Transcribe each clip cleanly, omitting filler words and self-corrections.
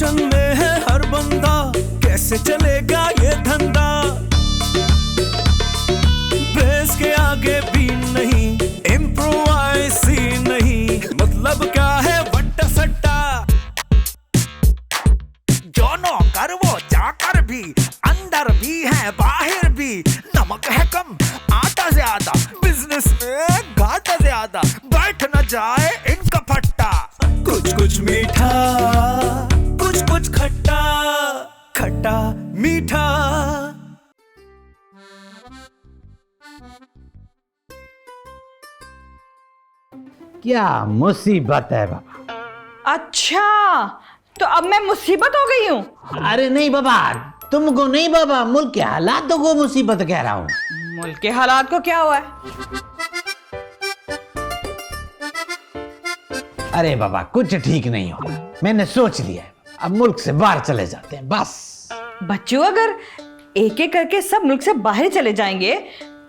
Tension में है हर बंदा, कैसे चलेगा ये धंधा। बेस के आगे भी नहीं, इम्प्रोवाइज ही नहीं, मतलब क्या है वट्टा सट्टा। जो नौकर वो चाकर भी, अंदर भी है बाहर भी, नमक है कम आटा ज्यादा, बिजनेस में घाटा ज्यादा, बैठ न जाए इनका फट्टा। कुछ कुछ मीठा, कुछ कुछ खट्टा, खट्टा मीठा। क्या मुसीबत है बाबा। अच्छा, तो अब मैं मुसीबत हो गई हूँ? अरे नहीं बाबा, तुमको नहीं बाबा, मुल्क के हालातों को मुसीबत कह रहा हूँ। मुल्क के हालात को क्या हुआ है? अरे बाबा कुछ ठीक नहीं होगा, मैंने सोच लिया है, अब मुल्क से बाहर चले जाते हैं बस। बच्चों, अगर एक एक करके सब मुल्क से बाहर चले जाएंगे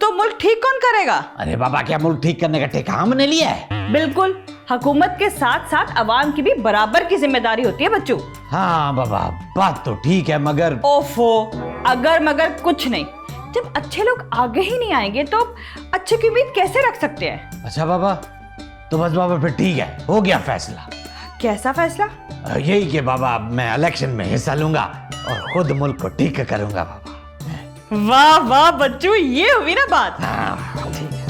तो मुल्क ठीक कौन करेगा? अरे बाबा क्या मुल्क ठीक करने का ठेका हमने लिया है? बिल्कुल, हुकूमत के साथ साथ अवाम की भी बराबर की जिम्मेदारी होती है बच्चों। हाँ बाबा बात तो ठीक है, मगर ओफो, अगर मगर कुछ नहीं। जब अच्छे लोग आगे ही नहीं आएंगे तो अच्छे की उम्मीद कैसे रख सकते हैं? अच्छा बाबा, तो बस बाबा फिर ठीक है, हो गया फैसला। कैसा फैसला? यही कि बाबा मैं इलेक्शन में हिस्सा लूंगा और खुद मुल्क को ठीक करूंगा बाबा। वाह वाह बच्चों, ये हुई ना बात। हाँ ठीक है।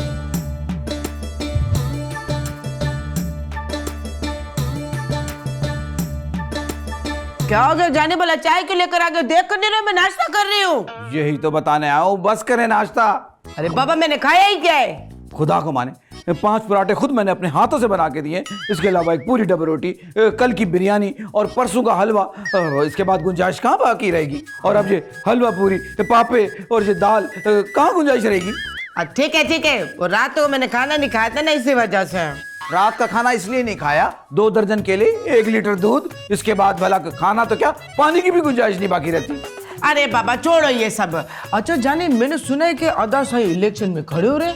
क्या हो गया जाने वाला, चाय क्यों लेकर आ गए? देख कर नहीं रहे, मैं नाश्ता कर रही हूँ। यही तो बताने आया हूँ, बस करें नाश्ता। अरे बाबा मैंने खाया ही क्या है? खुदा को माने 5 पराठे खुद मैंने अपने हाथों से बना के दिए, इसके अलावा एक पूरी डबल रोटी, कल की बिरयानी और परसों का हलवा। इसके बाद गुंजाइश कहाँ बाकी रहेगी? और अब ये हलवा पूरी, पापे और ये दाल, कहाँ गुंजाइश रहेगी? ठीक है, वो रात को मैंने खाना नहीं खाया था ना, इसी वजह से। रात का खाना इसलिए नहीं खाया, 2 दर्जन केले, 1 लीटर दूध, इसके बाद भला खाना तो क्या पानी की भी गुंजाइश नहीं बाकी रहती। अरे बाबा छोड़ो ये सब। अच्छा जाने, मैंने सुना है कि अदा साहब इलेक्शन में खड़े हो रहे।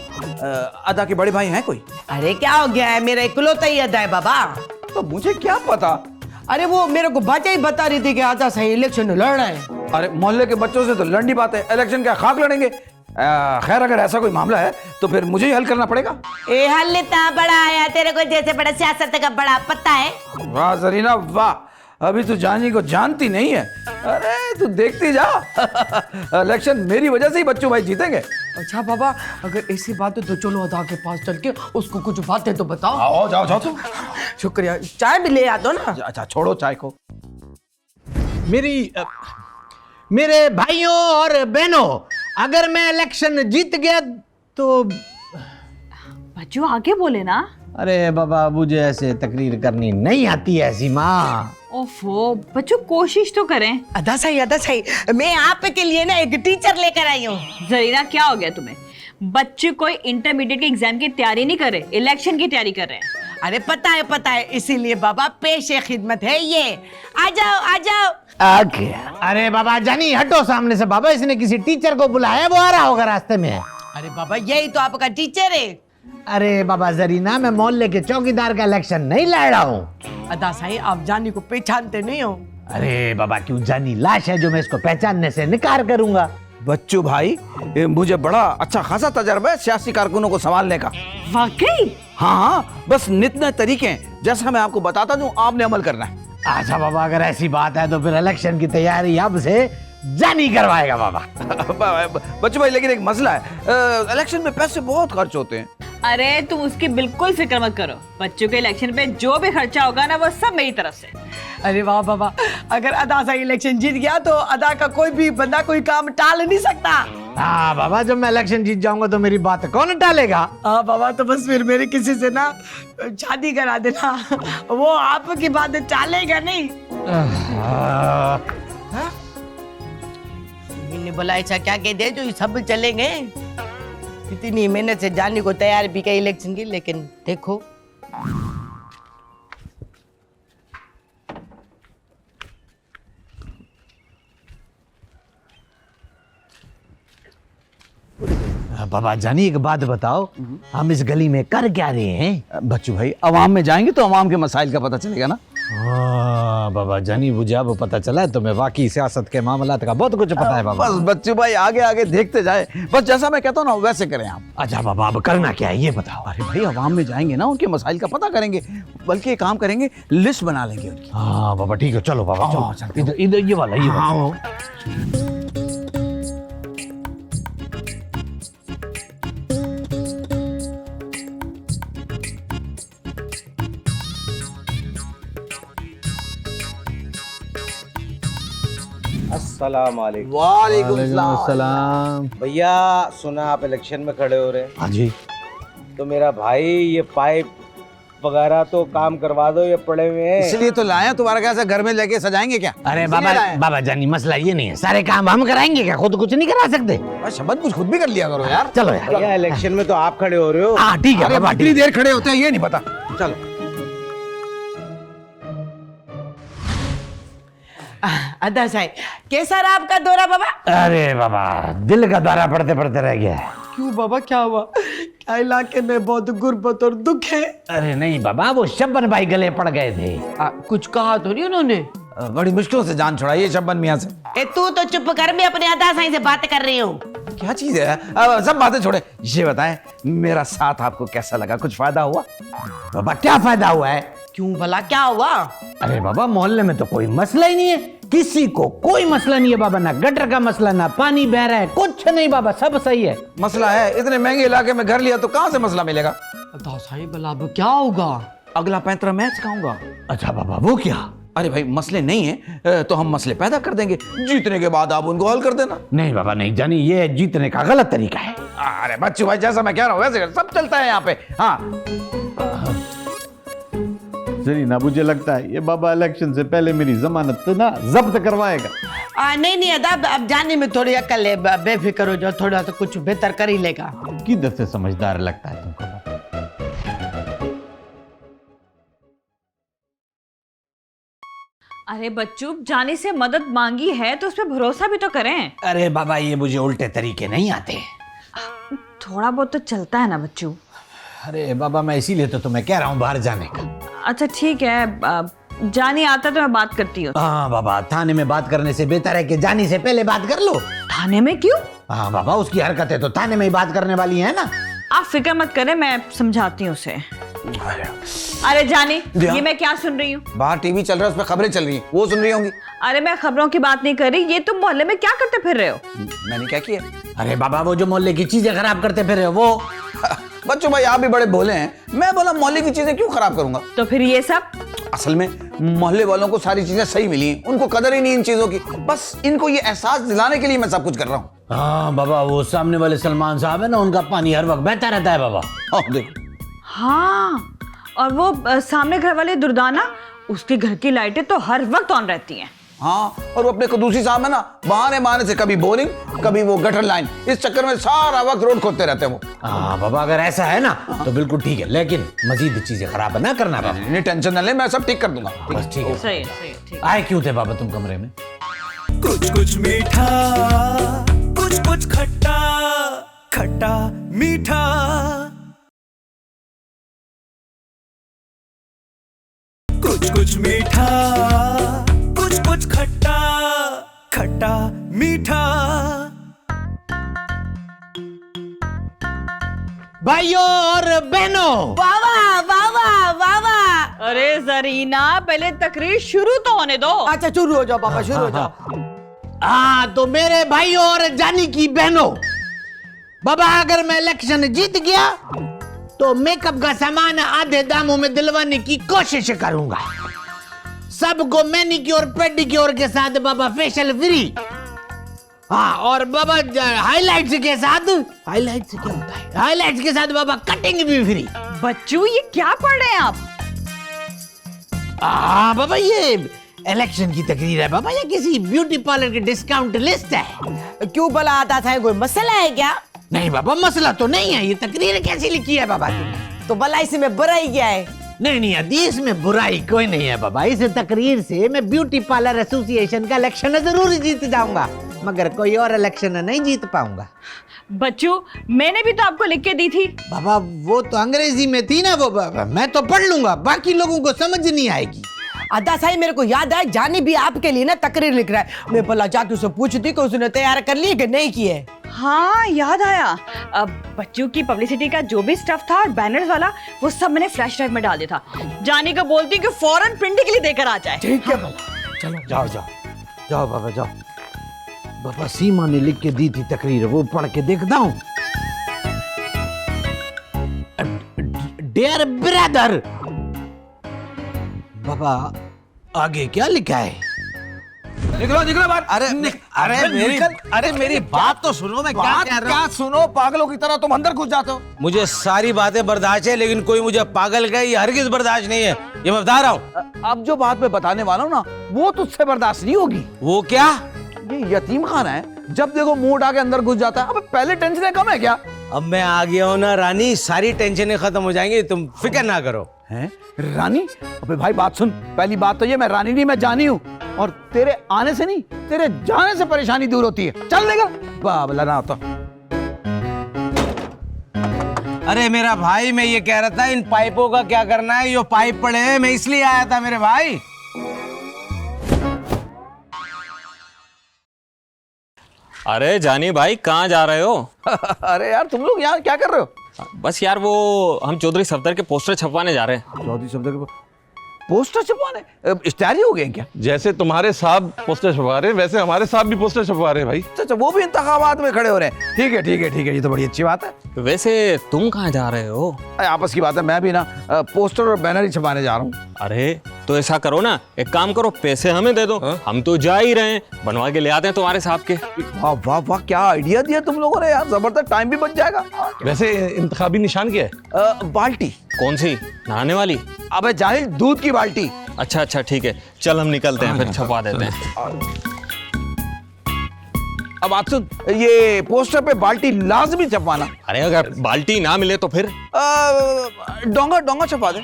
अदा के बड़े भाई हैं कोई? अरे क्या हो गया है, मेरा इकलौता ही अदा है बाबा। तो मुझे क्या पता। अरे वो मेरे को बातें ही बता रही थी कि अदा साहब इलेक्शन में लड़ रहे हैं। अरे मोहल्ले के बच्चों से तो लड़नी बात है, इलेक्शन क्या खाक लड़ेंगे? खैर अगर ऐसा कोई मामला है तो फिर मुझे ही हल करना पड़ेगा। ए हल इतना बड़ा है, तेरे को जैसे बड़ा सियासत का बड़ा पता है। वाह जरीना वाह, अभी तू जानी को जानती नहीं है। अरे तू देखती जा इलेक्शन मेरी वजह से ही बच्चों भाई जीतेंगे। अच्छा बाबा, अगर ऐसी बात है तो चलो अदा के पास चल के उसको कुछ बातें तो बताओ। आओ जाओ जाओ तुम। शुक्रिया, चाय भी ले आ दो ना। अच्छा छोड़ो चाय को। मेरे भाइयों और बहनों, अगर मैं इलेक्शन जीत गया तो बच्चों आगे बोले ना। अरे बाबा मुझे ऐसे तकरीर करनी नहीं आती ऐसी माँ। ओफो बच्चों, कोशिश तो करें। अदा सही, मैं आपके लिए ना एक टीचर लेकर आई हूँ। जरीना क्या हो गया तुम्हें? बच्चे कोई इंटरमीडिएट के एग्जाम की तैयारी नहीं कर रहे, इलेक्शन की तैयारी कर रहे हैं। अरे पता है, इसीलिए बाबा पेशे खिदमत है ये। आ जाओ। ओके। अरे बाबा जानी हटो सामने से बाबा, इसने किसी टीचर को बुलाया, वो आ रहा होगा रास्ते में। अरे बाबा यही तो आपका टीचर है। अरे बाबा जरीना, मैं मोहल्ले के चौकीदार का इलेक्शन नहीं लड़ रहा हूँ। अदा साहब आप जानी को पहचानते नहीं हो? अरे बाबा क्यों, जानी लाश है जो मैं इसको पहचानने से इनकार करूंगा। बच्चों भाई, मुझे बड़ा अच्छा खासा तजर्बा है सियासी कारकुनों को संभालने का। वाकई? हाँ, बस नित नए तरीके हैं, जैसा मैं आपको बताता हूँ आपने अमल करना है। अच्छा बाबा, अगर ऐसी बात है तो फिर इलेक्शन की तैयारी अब से जानी करवाएगा बाबा। बच्चों भाई लेकिन एक मसला है, इलेक्शन में पैसे बहुत खर्च होते हैं। अरे तुम उसकी बिल्कुल फिक्र मत करो, बच्चों के इलेक्शन पे जो भी खर्चा होगा ना वो सब मेरी तरफ से। अरे वाह बाबा, अगर अदा साहब इलेक्शन जीत गया तो अदा का कोई भी बंदा कोई काम टाल नहीं सकता। हाँ बाबा, जब मैं इलेक्शन जीत जाऊंगा तो मेरी बात कौन टालेगा? हाँ बाबा, तो बस फिर मेरे किसी से ना शादी करा देना, वो आपकी बातें टालेगा नहीं। मैंने बोला ऐसा क्या कह दे जो सब चलेंगे। इतनी मेहनत से जाने को तैयार भी कई इलेक्शन की, लेकिन देखो बाबा जानी एक बात बताओ, हम इस गली में कर क्या रहे हैं? बच्चों भाई, अवाम में जाएंगे तो अवाम के मसाइल का पता चलेगा ना। हाँ बाबा, जानी बुझा वो पता चला है तुम्हें वाकई सियासत के मामलात का बहुत कुछ पता है बाबा। बस बच्चू भाई आगे आगे देखते जाए, बस जैसा मैं कहता हूँ ना वैसे करें आप। अच्छा बाबा, अब करना क्या है ये बताओ। अरे भाई अवाम में जाएंगे ना, उनके मसाइल का पता करेंगे, बल्कि एक काम करेंगे, लिस्ट बना लेंगे उनकी। हाँ बाबा ठीक है, चलो बाबा हाँ, चलो, इधर इधर ये वाला ये वाला। अस्सलाम वालेकुम। वालेकुम अस्सलाम। भैया सुना आप इलेक्शन में खड़े हो रहे हैं, हाँ जी। तो मेरा भाई ये पाइप वगैरह तो काम करवा दो, ये पड़े हुए हैं। इसलिए तो लाया, तुम्हारा क्या घर में लेके सजाएंगे क्या? अरे बाबा बाबा जानी मसला ये नहीं है, सारे काम हम कराएंगे क्या, खुद कुछ नहीं करा सकते? शब्द कुछ खुद भी कर लिया करो यार। चलो यार। भैया इलेक्शन में तो आप खड़े हो रहे हो। हाँ ठीक है अरे बाबा, कितनी ठीक है। देर खड़े होते हैं ये नहीं पता। चलो अदा साहब, कैसा रहा आपका दौरा बाबा? अरे बाबा दिल का दौरा पड़ते पड़ते रह गया। क्यों बाबा, क्या हुआ? क्या इलाके में बहुत गुर्बत और दुख है? अरे नहीं बाबा, वो शब्बन भाई गले पड़ गए थे। कुछ कहा तो नहीं उन्होंने? बड़ी मुश्किलों से जान छुड़ाई है शब्बन मियां से। ए तू तो चुप कर, मैं अपने अदा साईं से बात कर रही हूँ। क्या चीज है? अब सब बातें छोड़े, ये बताएं मेरा साथ आपको कैसा लगा, कुछ फायदा हुआ? बाबा क्या फायदा हुआ है? क्यों भला, क्या हुआ? अरे बाबा मोहल्ले में तो कोई मसला ही नहीं है, किसी को कोई मसला नहीं है बाबा, ना गटर का मसला, ना पानी बह रहा है, कुछ नहीं बाबा, सब सही है। मसला है, इतने महंगे इलाके में घर लिया तो कहाँ से मसला मिलेगा? अदा साईं भला अब क्या होगा? अगला 35 मैच खाऊंगा। अच्छा बाबा वो क्या? अरे भाई मसले नहीं है तो हम मसले पैदा कर देंगे, जीतने के बाद आप उनको हल कर देना। नहीं बाबा नहीं, जानी ये जीतने का गलत तरीका है। अरे बच्चू भाई जैसा मैं कह रहा हूँ वैसे सब चलता है यहाँ पे। हाँ ना मुझे लगता है ये बाबा इलेक्शन से पहले मेरी जमानत ना जब्त करवाएगा। नहीं अदा, अब जाने में थोड़ी अकल है, बेफिक्र हो जाओ, थोड़ा सा कुछ बेहतर कर ही लेगा। किधर से समझदार लगता है तुमको? अरे बच्चू, जानी से मदद मांगी है तो उस पर भरोसा भी तो करें। अरे बाबा ये मुझे उल्टे तरीके नहीं आते। थोड़ा बहुत तो चलता है ना बच्चू। अरे बाबा मैं इसीलिए तो तुम्हें कह रहा हूँ बाहर जाने का। अच्छा ठीक है, जानी आता तो मैं बात करती हूँ। हाँ बाबा, थाने में बात करने से बेहतर है कि जानी से पहले बात कर लो। थाने में क्यों? हाँ बाबा, उसकी हरकतें तो थाने में ही बात करने वाली है ना। आप फिक्र मत करें, मैं समझाती हूँ उसे। अरे जानी, ये मैं क्या सुन रही हूँ? बाहर टीवी चल रहा है, उसमें खबरें चल रही हैं, वो सुन रही होंगी। अरे मैं खबरों की बात नहीं कर रही, ये तुम मोहल्ले में क्या करते फिर रहे हो? मैंने क्या किया? अरे बाबा वो जो मोहल्ले की चीजें खराब करते फिर रहे हो वो। बच्चों भाई आप भी बड़े भोले हैं, मैं बोला मोहल्ले की चीजें क्यों खराब करूंगा? तो फिर ये सब? असल में मोहल्ले वालों को सारी चीजें सही मिली हैं, उनको कदर ही नहीं इन चीजों की, बस इनको ये एहसास दिलाने के लिए मैं सब कुछ कर रहा हूँ। हाँ बाबा, वो सामने वाले सलमान साहब है ना, उनका पानी हर वक्त बहता रहता है बाबा। देखो हाँ, और वो सामने घर वाले दुर्दाना, उसके घर की लाइटें तो हर वक्त ऑन रहती हैं। हाँ, और वो अपने कदूसी साहब है ना, बहाने से कभी बोरिंग कभी वो गटर लाइन, इस चक्कर में सारा वक्त रोड खोदते रहते हैं वो। हाँ बाबा अगर ऐसा है ना तो बिल्कुल ठीक है, लेकिन मजीद चीजें खराब ना करना बाबा। नहीं टेंशन न ले, मैं सब ठीक कर दूंगा। बस ठीक है। सही है, ठीक। आए क्यों थे बाबा तुम कमरे में? कुछ कुछ मीठा, कुछ कुछ खट्टा, खट्टा मीठा। कुछ कुछ मीठा, कुछ कुछ खट्टा, खट्टा मीठा। भाइयों और बहनों, वाह वाह वाह वाह वाह वाह। अरे जरीना, पहले तकरीर शुरू तो होने दो। अच्छा शुरू हो जाओ बाबा, शुरू हो जाओ। हाँ तो मेरे भाइयों और जानी की बहनों, बाबा अगर मैं इलेक्शन जीत गया तो मेकअप का सामान आधे दामों में दिलवाने की कोशिश करूंगा। सबको मैनिक्योर पेडिक्योर के साथ बाबा फेशियल फ्री। हाँ, और बाबा हाइलाइट्स के साथ, हाइलाइट्स क्या होता है, हाइलाइट्स के साथ बाबा कटिंग भी फ्री। बच्चू ये क्या पढ़ रहे हैं आप? बाबा ये इलेक्शन की तकरीर है बाबा, ये किसी ब्यूटी पार्लर की डिस्काउंट लिस्ट है। क्यों भला आता था, कोई मसला है क्या? नहीं बाबा मसला तो नहीं है, ये तकरीर कैसी लिखी है बाबा तुमने? तो भला इसमें बुराई क्या है? नहीं नहीं हदीस में बुराई कोई नहीं है बाबा, इस तकरीर से मैं ब्यूटी पार्लर एसोसिएशन का इलेक्शन जरूर जीत जाऊंगा, मगर कोई और इलेक्शन नहीं जीत पाऊंगा। बच्चू मैंने भी तो आपको लिख के दी थी। बाबा वो तो अंग्रेजी में थी ना, वो बाबा मैं तो पढ़ लूंगा, बाकी लोगों को समझ नहीं आएगी। आधा साई मेरे को याद आया, जानी भी आपके लिए ना तकरीर लिख रहा है। मैं भला जाके उससे पूछती कि उसने तैयार कर ली कि नहीं की है। हाँ याद आया, अब बच्चों की पब्लिसिटी का जो भी स्टफ था और बैनर्स वाला वो सब मैंने फ्लैश ड्राइव में डाल दिया था। जानी को बोलती कि फौरन प्रिंटिंग के लिए देकर आ जाए। ठीक है भला, चलो जाओ जाओ जाओ बाबा जाओ। बाबा सीमा ने लिख के दी थी तकरीर, वो पढ़ के देखता हूँ। डियर ब्रदर, बाबा आगे क्या लिखा है? निकलो बाहर। अरे मेरी बात तो सुनो, मैं क्या कह रहा हूँ। क्या सुनो, पागलों की तरह तुम अंदर घुस जाते हो। मुझे सारी बातें बर्दाश्त है, लेकिन कोई मुझे पागल कहे ये हरगिज बर्दाश्त नहीं है, ये मैं बता रहा हूँ। अब जो बात मैं बताने वाला हूँ ना, वो तुझसे बर्दाश्त नहीं होगी। वो क्या? ये यतीम खाना है, जब देखो मुंह उठा के अंदर घुस जाता है। अब पहले टेंशन कम है क्या? अब मैं आ गया हूँ ना रानी, सारी टेंशनें खत्म हो जाएंगी, तुम फिक्र ना करो। हैं रानी? अबे भाई बात सुन, पहली बात तो ये मैं रानी नहीं, मैं जानी हूँ, और तेरे आने से नहीं तेरे जाने से परेशानी दूर होती है। चल लेगा बाबला ना होता। अरे मेरा भाई, मैं ये कह रहा था इन पाइपों का क्या करना है। ये पाइप पड़े हैं, मैं इसलिए आया था मेरे भाई। अरे जानी भाई कहाँ जा रहे हो? अरे यार तुम लोग यहाँ क्या कर रहे हो? बस यार वो हम चौधरी सफदर के पोस्टर छपवाने जा रहे हैं। चौधरी सफदर के पोस्टर छपवाने? इश्तिहारी हो गए क्या? जैसे तुम्हारे साहब पोस्टर छपवा रहे हैं, वैसे हमारे साहब भी पोस्टर छपवा रहे हैं भाई। अच्छा, वो भी इंतखाबात में खड़े हो रहे हैं। ठीक है ठीक है ठीक है, ये तो बड़ी अच्छी बात है। वैसे तुम कहाँ जा रहे हो? आपस की बात है, मैं भी ना पोस्टर और बैनर ही छपाने जा रहा हूँ। अरे तो ऐसा करो ना, एक काम करो, पैसे हमें दे दो। हम तो जा ही रहे हैं, बनवा के ले आते हैं तुम्हारे साहब के। वाह वाह वाह, क्या आइडिया दिया तुम लोगों ने यार, जबरदस्त, टाइम भी बच जाएगा। वैसे इंतखाबी निशान क्या है? बाल्टी। कौन सी? नहाने वाली? अबे जाहिल, दूध की बाल्टी। अच्छा अच्छा ठीक है, चल हम निकलते हैं, फिर छपवा देते हैं। अब बात सुन, ये पोस्टर पे बाल्टी लाजमी छपवाना। अरे अगर बाल्टी ना मिले तो फिर? डोंगा डोंगा छपा दे।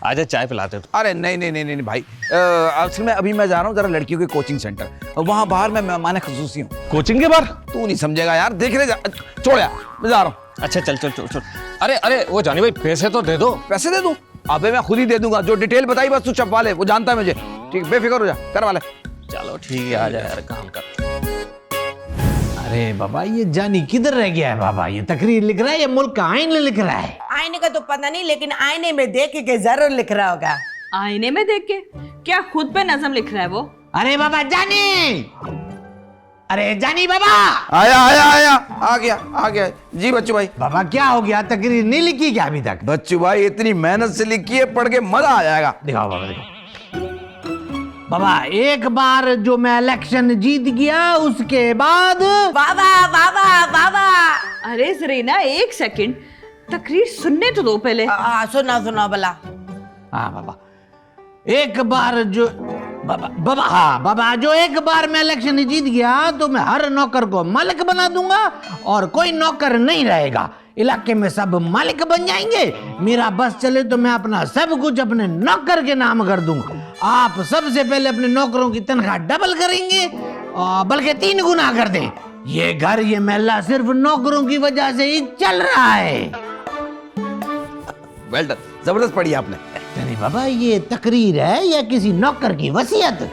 आजा चाय पिलाते तो। अरे नहीं नहीं नहीं नहीं भाई, असल में अभी मैं जा रहा हूँ जरा लड़कियों के कोचिंग सेंटर, वहाँ बाहर मैं मेहमान खसूसी हूँ। कोचिंग के बाहर? तू नहीं समझेगा यार, देख ले, छोड़ यार, मैं जा रहा हूँ। अच्छा चल चल चल चल। अरे अरे वो जानी भाई पैसे तो दे दो। पैसे दे दूँ? अबे मैं खुद ही दे दूंगा, जो डिटेल बताई बस तू छपवा ले, वो जानता है मुझे। ठीक, बेफिक्र हो जा, करवा ले। चलो ठीक है, आ जा यार, काम कर। अरे बाबा ये जानी किधर रह गया है? बाबा ये तकरीर लिख रहा है या मुल्क का आईन लिख रहा है? आईने का तो पता नहीं, लेकिन आईने में देख के जरूर लिख रहा होगा। आईने में देख के? क्या खुद पे नज़म लिख रहा है वो? अरे बाबा जानी, अरे जानी बाबा। आया आया आया, आ गया जी बच्चू भाई। बाबा क्या हो गया, तकरीर नहीं लिखी क्या अभी तक? बच्चू भाई इतनी मेहनत से लिखी है, पढ़ के मजा आ जाएगा। दिखाओ बाबा दिखाओ। बाबा एक बार जो मैं इलेक्शन जीत गया उसके बाद। बाबा बाबा बाबा। अरे जरीना एक सेकंड, तकरीर सुनने तो दो पहले। सुना सुना भला। हाँ बाबा, एक बार जो बाबा हाँ बाबा, जो एक बार मैं इलेक्शन जीत गया तो मैं हर नौकर को मालिक बना दूंगा और कोई नौकर नहीं रहेगा। इलाके में सब मालिक बन जाएंगे। मेरा बस चले तो मैं अपना सब कुछ अपने नौकर के नाम कर दूंगा। आप सबसे पहले अपने नौकरों की तनख्वाह डबल करेंगे, बल्कि 3 गुना कर दें। ये घर ये महल्ला सिर्फ नौकरों की वजह से ही चल रहा है। वेल डन, जबरदस्त पढ़ी आपने। नहीं बाबा, ये तकरीर है या किसी नौकर की वसीयत?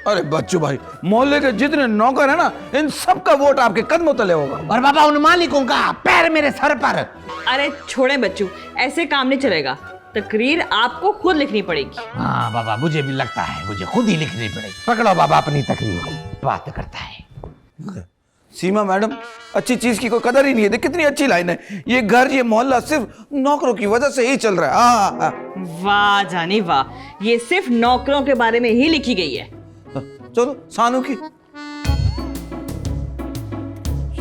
अरे बच्चू भाई, मोहल्ले के जितने नौकर है ना, इन सब का वोट आपके कदमों तले होगा। और बाबा उन मालिकों का पैर मेरे सर पर। अरे छोड़े बच्चू, ऐसे काम नहीं चलेगा। तकरीर आपको खुद लिखनी पड़ेगी। हाँ बाबा, मुझे भी लगता है मुझे खुद ही लिखनी पड़ेगी। पकड़ो बाबा अपनी तकरीर, बात करता है। सीमा मैडम, अच्छी चीज की कोई कदर ही नहीं है। देख कितनी अच्छी लाइन है, ये घर ये मोहल्ला सिर्फ नौकरों की वजह से ही चल रहा है। वाह जानी वाह, ये सिर्फ नौकरों के बारे में ही लिखी गई है। चलो सानू की।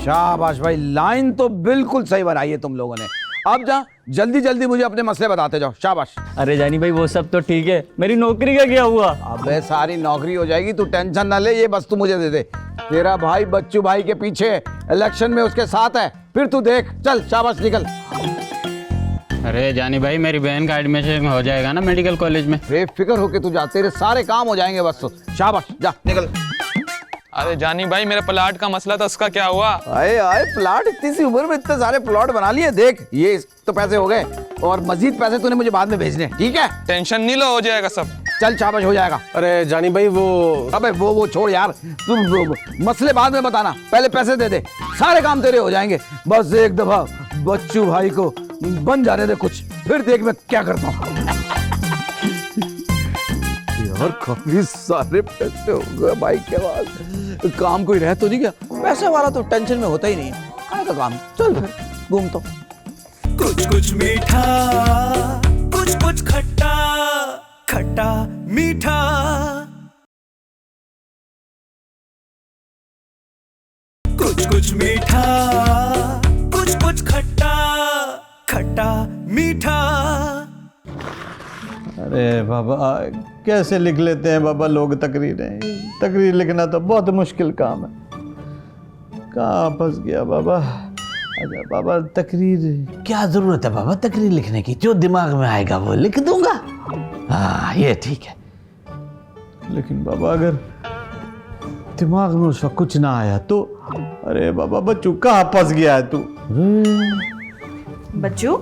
शाबाश भाई, लाइन तो बिल्कुल सही बनाई है तुम लोगों ने। अब जा जल्दी जल्दी मुझे अपने मसले बताते जाओ। शाबाश। अरे जानी भाई वो सब तो ठीक है, मेरी नौकरी का क्या हुआ? अबे सारी नौकरी हो जाएगी, तू टेंशन ना ले, ये बस तू मुझे दे दे। तेरा भाई बच्चू भाई के पीछे, इलेक्शन में उसके साथ है, फिर तू देख। चल शाबाश, निकल। अरे जानी भाई, मेरी बहन का एडमिशन हो जाएगा ना मेडिकल कॉलेज में। बेफिक्र होके तू जा, तेरे सारे काम हो जाएंगे बस। शाबाश, जा निकल। अरे जानी भाई, मेरे प्लाट का मसला था, उसका क्या हुआ? आए आए, प्लाट, इतनी सी उम्र में इतने सारे प्लॉट बना लिए। देख ये तो पैसे हो गए, और मजीद पैसे तूने मुझे बाद में भेजने, ठीक है? टेंशन नहीं लो, हो जाएगा सब। चल शाबाश हो जाएगा। अरे जानी भाई वो अबे वो छोड़ यार, तुम मसले बाद में बताना, पहले पैसे दे दे, सारे काम तेरे हो जाएंगे। बस एक दफा बच्चू भाई को बन जाने दे कुछ, फिर देख मैं क्या करता हूँ। यार काफी सारे पैसे हो गए भाई के पास, काम कोई रह तो नहीं गया? पैसे वाला तो टेंशन में होता ही नहीं है, कहाँ का काम। चल फिर घूमता हूँ। कुछ कुछ मीठा, कुछ कुछ खट्टा, खट्टा मीठा। कुछ कुछ मीठा, कुछ कुछ खट्टा, खट्टा मीठा। अरे बाबा कैसे लिख लेते हैं बाबा लोग तकरीरें? तकरीर लिखना तो बहुत मुश्किल काम है। कहाँ फंस गया बाबा? अच्छा बाबा तकरीर क्या जरूरत है बाबा तकरीर लिखने की? जो दिमाग में आएगा वो लिख दूंगा। हाँ ये ठीक है। लेकिन बाबा अगर दिमाग में उस वक्त कुछ ना आया तो? अरे बाबा बच्चू कहाँ फंस गया है तू? बच्चू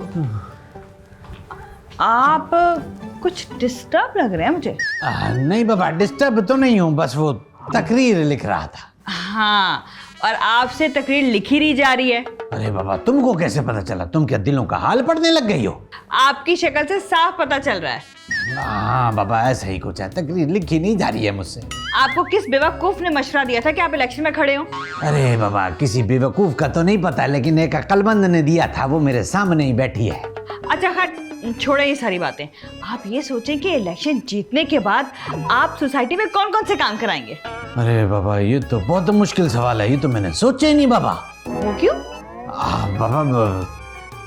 आप कुछ डिस्टर्ब लग रहे हैं मुझे। नहीं बाबा डिस्टर्ब तो नहीं हूँ, बस वो तकरीर लिख रहा था। हाँ और आपसे तकरीर लिखी नहीं जा रही है। अरे बाबा तुमको कैसे पता चला? तुम क्या दिलों का हाल पढ़ने लग गई हो? आपकी शक्ल से साफ पता चल रहा है। हाँ बाबा ऐसा ही कुछ है, तकरीर लिखी नहीं जा रही है मुझसे। आपको किस बेवकूफ ने मशवरा दिया था कि आप इलेक्शन में खड़े हो? अरे बाबा किसी बेवकूफ का तो नहीं पता, लेकिन एक अक्लमंद ने दिया था, वो मेरे सामने ही बैठी है। अच्छा खैर छोड़े ये सारी बातें। आप ये सोचें कि इलेक्शन जीतने के बाद आप सोसाइटी में कौन कौन से काम कराएंगे? अरे बाबा ये तो बहुत मुश्किल सवाल है, ये तो मैंने सोचा ही नहीं बाबा। वो क्यों? बाबा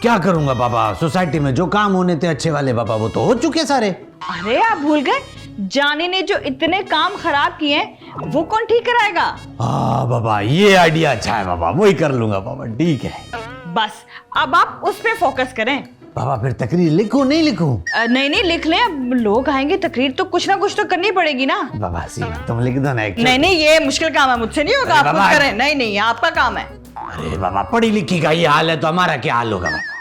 क्या करूंगा बाबा, सोसाइटी में जो काम होने थे अच्छे वाले बाबा वो तो हो चुके सारे। अरे आप भूल गए, जानी ने जो इतने काम खराब किए हैं वो कौन ठीक कराएगा? हाँ बाबा ये आइडिया अच्छा है बाबा, वही कर लूंगा बाबा। ठीक है बस अब आप उस पे फोकस करें। बाबा फिर तकरीर लिखूं नहीं लिखूं? नहीं लिख लें, अब लोग आएंगे, तकरीर तो कुछ ना कुछ तो करनी पड़ेगी ना। बाबा सी तुम लिख दो ना एक। नहीं ये मुश्किल काम है, मुझसे नहीं होगा। आप खुद करें। नहीं आपका काम है। अरे बाबा पढ़ी लिखी का ये हाल है तो हमारा क्या हाल होगा बाबा?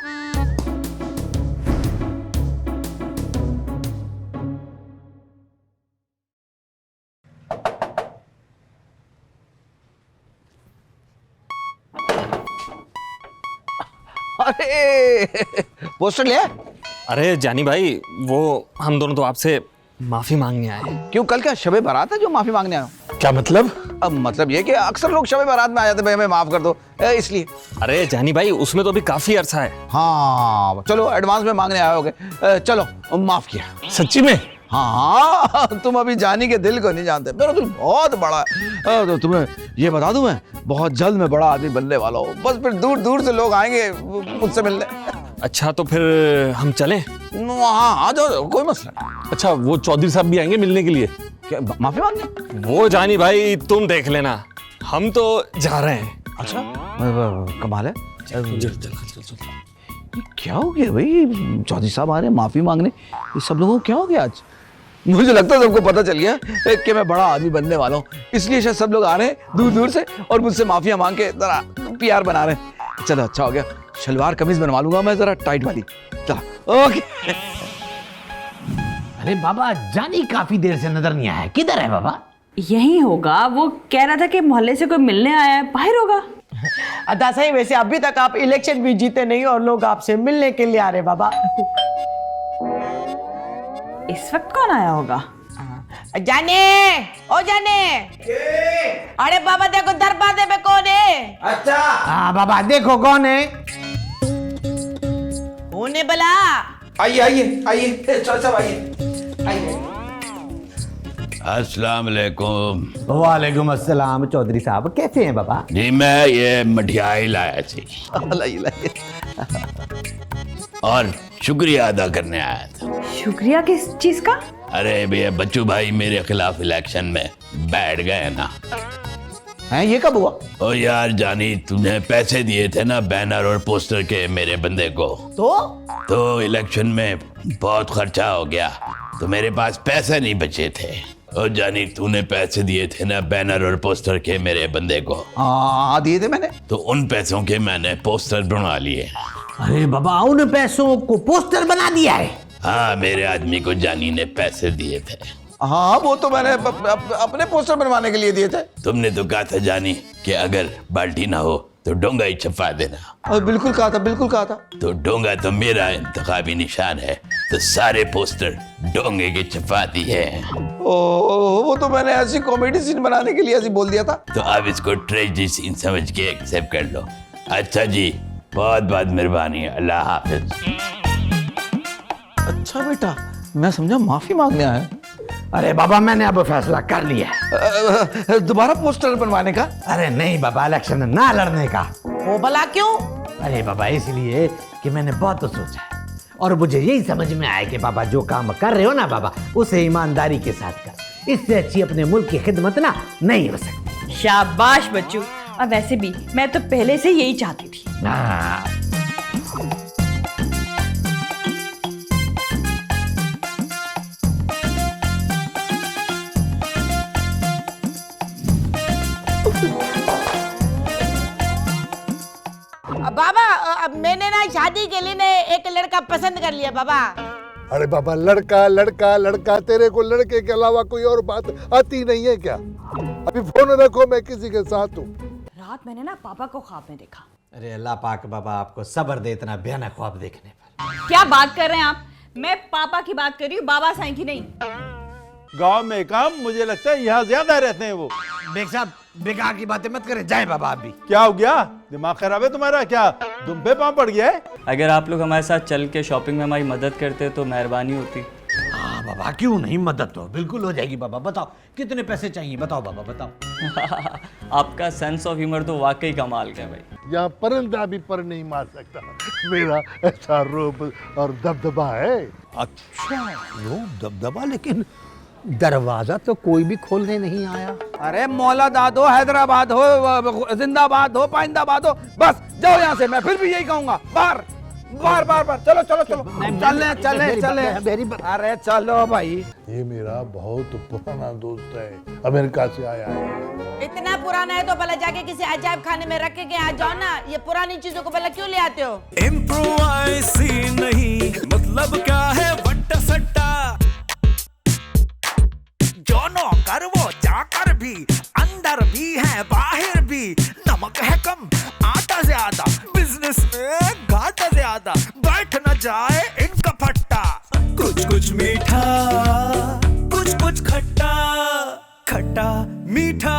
अरे पोस्टर ले। अरे जानी भाई वो हम दोनों तो आपसे माफी मांगने आए हैं। क्यों कल क्या शबे बारात है जो माफी मांगने आया? क्या मतलब? अब मतलब ये कि अक्सर लोग शबे बारात में आ जाते, भाई हमें माफ कर दो इसलिए। अरे जानी भाई उसमें तो अभी काफी अरसा है। हाँ चलो एडवांस में मांगने आए होगे, चलो माफ किया। सच्ची में? हाँ तुम अभी जानी के दिल को नहीं जानते, मेरा दिल बहुत बड़ा है। तो तुम्हें ये बता दूं मैं बहुत जल्द मैं बड़ा आदमी बनने वाला हूँ, बस फिर दूर दूर से लोग आएंगे मुझसे मिलने। अच्छा तो फिर हम चलें? हाँ आ जाओ कोई मसला नहीं। अच्छा वो चौधरी साहब भी आएंगे मिलने के लिए? क्या माफी मांगने? वो जानी भाई तुम देख लेना, हम तो जा रहे हैं। अच्छा कमाल है। क्या हो गया भाई, चौधरी साहब आ रहे हैं माफी मांगने, ये सब लोगों को क्या हो गया आज? मुझे लगता है सबको पता चल गया कि मैं बड़ा आदमी बनने वाला हूँ, इसलिए शायद सब लोग आ रहे हैं दूर दूर से और मुझसे माफिया मांग के जरा प्यार बना रहे हैं। चलो अच्छा हो गया, शलवार कमीज बनवा लूंगा मैं जरा टाइट वाली। चलो ओके। अरे बाबा जानी काफी देर से नजर नहीं आया, किधर है बाबा? यही होगा, वो कह रहा था कि मोहल्ले से कोई मिलने आया है, बाहर होगा। अदा सही, वैसे अभी तक आप इलेक्शन भी जीते नहीं और लोग आपसे मिलने के लिए आ रहे बाबा। इस वक्त कौन आया होगा? जाने ओ जाने, अरे बाबा देखो दरवाजे पे कौन है? अच्छा हाँ बाबा देखो कौन है। कौन है भला? आइए आइए आइए चलो सब आइए। अस्सलाम वालेकुम। वालेकुम अस्सलाम। चौधरी साहब कैसे हैं बाबा? जी मैं ये मठियाई लाया थी लाइए और शुक्रिया अदा करने आया था। शुक्रिया किस चीज का? अरे भैया बच्चू भाई मेरे खिलाफ इलेक्शन में बैठ गए ना। हैं ये कब हुआ? ओ यार जानी तूने पैसे दिए थे ना बैनर और पोस्टर के मेरे बंदे को, तो इलेक्शन में बहुत खर्चा हो गया तो मेरे पास पैसे नहीं बचे थे। और जानी तूने पैसे दिए थे ना बैनर और पोस्टर के मेरे बंदे को? हाँ दिए थे मैंने। तो उन पैसों के मैंने पोस्टर बनवा लिए। अरे बाबा उन पैसों को पोस्टर बना दिया है? हाँ, मेरे आदमी को जानी ने पैसे दिए थे। हाँ, वो तो मैंने अपने पोस्टर बनवाने के लिए दिए थे। तुमने तो कहा था जानी कि अगर बाल्टी ना हो तो डोंगा ही छपा देना। और बिल्कुल कहा था, बिल्कुल कहा था। तो डोंगा तो मेरा इंतखाबी निशान है, तो सारे पोस्टर डोंगे के छपा दिए हैं। वो तो मैंने ऐसी कॉमेडी सीन बनाने के लिए ऐसी बोल दिया था। तो अब इसको ट्रेजेडी सीन समझ के एक्सेप्ट कर लो। अच्छा जी, बहुत बहुत मेहरबानी, अल्लाह हाफिज। अच्छा बेटा, मैं समझा माफी मांगने आया। अरे बाबा, मैंने अब फैसला कर लिया है। दोबारा पोस्टर बनवाने का? अरे नहीं बाबा, इलेक्शन ना लड़ने का। वो भला क्यों? अरे बाबा, इसलिए कि मैंने बहुत तो सोचा है और मुझे यही समझ में आया कि बाबा जो काम कर रहे हो ना बाबा, उसे ईमानदारी के साथ कर। इससे अच्छी अपने मुल्क की खिदमत ना नहीं हो सकती। शाबाश बच्चू। और वैसे भी मैं तो पहले से यही चाहती थी। बाबा, अब मैंने ना शादी के लिए ने एक लड़का पसंद कर लिया बाबा। अरे बाबा, लड़का लड़का लड़का, तेरे को लड़के के अलावा कोई और बात आती नहीं है क्या? अभी फोन रखो, मैं किसी के साथ हूँ। रात मैंने ना पापा को ख्वाब में देखा। अरे अल्लाह पाक बाबा आपको सब्र दे इतना भयानक ख्वाब देखने पर। क्या बात कर रहे हैं आप? मैं पापा की बात कर रही हूँ, बाबा साईं की नहीं। गांव में काम, मुझे लगता है यहाँ ज्यादा रहते हैं वो। बेग साहब, बेकार की बातें मत करें, जाए बाबा आप भी। क्या हो गया? दिमाग खराब है तुम्हारा क्या? दुम पे पाँव पड़ गया है? अगर आप लोग हमारे साथ चल के शॉपिंग में हमारी मदद करते तो मेहरबानी होती। हाँ बाबा, क्यों नहीं, मदद तो बिल्कुल हो जाएगी बाबा। बताओ कितने पैसे चाहिए, बताओ बाबा बताओ। आपका सेंस ऑफ ह्यूमर तो वाकई कमाल का है भाई। यहाँ परिंदा भी पर नहीं मार सकता, मेरा ऐसा रूप और दबदबा है। अच्छा, रूप दबदबा, लेकिन दरवाजा तो कोई भी खोलने नहीं आया। अरे मौलादाद हो, हैदराबाद हो, जिंदाबाद हो, पाइंदाबाद हो, बस जाओ यहाँ से। मैं फिर भी यही कहूंगा, बाहर बाहर बाहर बाहर। चलो चलो चलो, चले चले चले। अरे चलो भाई। ये मेरा बहुत पुराना दोस्त है, अमेरिका से आया है। इतना पुराना है तो भला जाके किसी अजायब खाने में रख के आ जाओ ना। ये पुरानी चीजों को भला क्यों ले आते हो? इम्प्रोवाइज़ नहीं, मतलब क्या है वट्टा सट्टा। जो नौकर वो चाकर भी, अंदर भी है बाहर भी। नमक है कम, आटा ज्यादा, बिजनेस में घाटा ज्यादा। बैठ न जाए इनका फट्टा। कुछ कुछ मीठा, कुछ कुछ खट्टा, खट्टा मीठा